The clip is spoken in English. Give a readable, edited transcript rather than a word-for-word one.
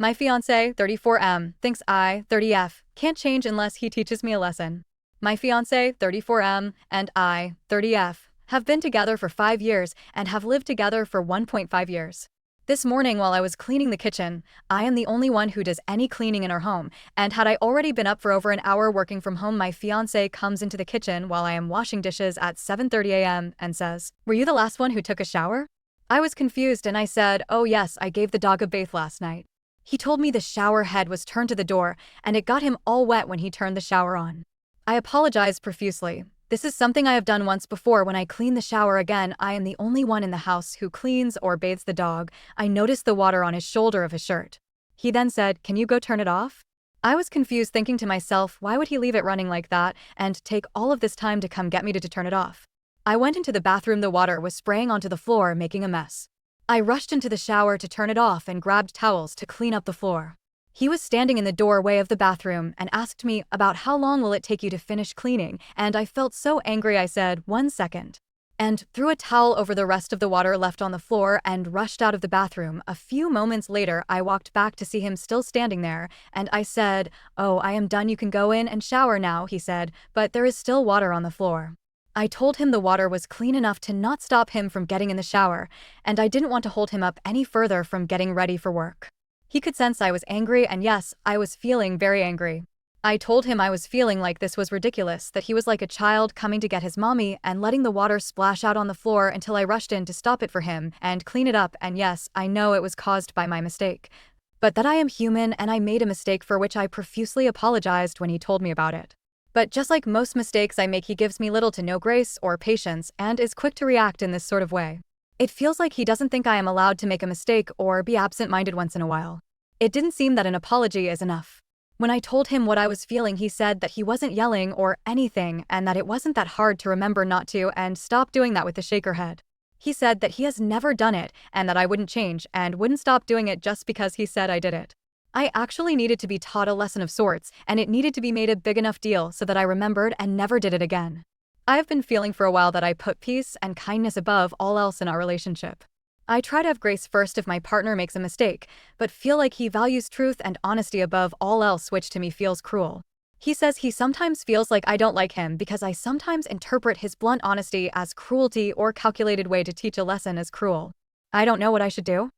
My fiancé, 34M, thinks I, 30F, can't change unless he teaches me a lesson. My fiancé, 34M, and I, 30F, have been together for 5 years and have lived together for 1.5 years. This morning while I was cleaning the kitchen, I am the only one who does any cleaning in our home, and had I already been up for over an hour working from home, my fiancé comes into the kitchen while I am washing dishes at 7:30 a.m. and says, "Were you the last one who took a shower?" I was confused and I said, "Oh yes, I gave the dog a bath last night." He told me the shower head was turned to the door and it got him all wet when he turned the shower on. I apologized profusely. This is something I have done once before. When I clean the shower again, I am the only one in the house who cleans or bathes the dog. I noticed the water on his shoulder of his shirt. He then said, "Can you go turn it off?" I was confused, thinking to myself, why would he leave it running like that and take all of this time to come get me to turn it off? I went into the bathroom. The water was spraying onto the floor, making a mess. I rushed into the shower to turn it off and grabbed towels to clean up the floor. He was standing in the doorway of the bathroom and asked me about how long will it take you to finish cleaning, and I felt so angry I said, "1 second," and threw a towel over the rest of the water left on the floor and rushed out of the bathroom. A few moments later, I walked back to see him still standing there, and I said, "Oh, I am done. You can go in and shower now," he said, "but there is still water on the floor." I told him the water was clean enough to not stop him from getting in the shower, and I didn't want to hold him up any further from getting ready for work. He could sense I was angry, and yes, I was feeling very angry. I told him I was feeling like this was ridiculous, that he was like a child coming to get his mommy and letting the water splash out on the floor until I rushed in to stop it for him and clean it up, and yes, I know it was caused by my mistake. But that I am human and I made a mistake for which I profusely apologized when he told me about it. But just like most mistakes I make, he gives me little to no grace or patience and is quick to react in this sort of way. It feels like he doesn't think I am allowed to make a mistake or be absent-minded once in a while. It didn't seem that an apology is enough. When I told him what I was feeling, he said that he wasn't yelling or anything and that it wasn't that hard to remember not to and stop doing that with the shaker head. He said that he has never done it and that I wouldn't change and wouldn't stop doing it just because he said I did it. I actually needed to be taught a lesson of sorts, and it needed to be made a big enough deal so that I remembered and never did it again. I've been feeling for a while that I put peace and kindness above all else in our relationship. I try to have grace first if my partner makes a mistake, but feel like he values truth and honesty above all else, which to me feels cruel. He says he sometimes feels like I don't like him because I sometimes interpret his blunt honesty as cruelty or calculated way to teach a lesson as cruel. I don't know what I should do.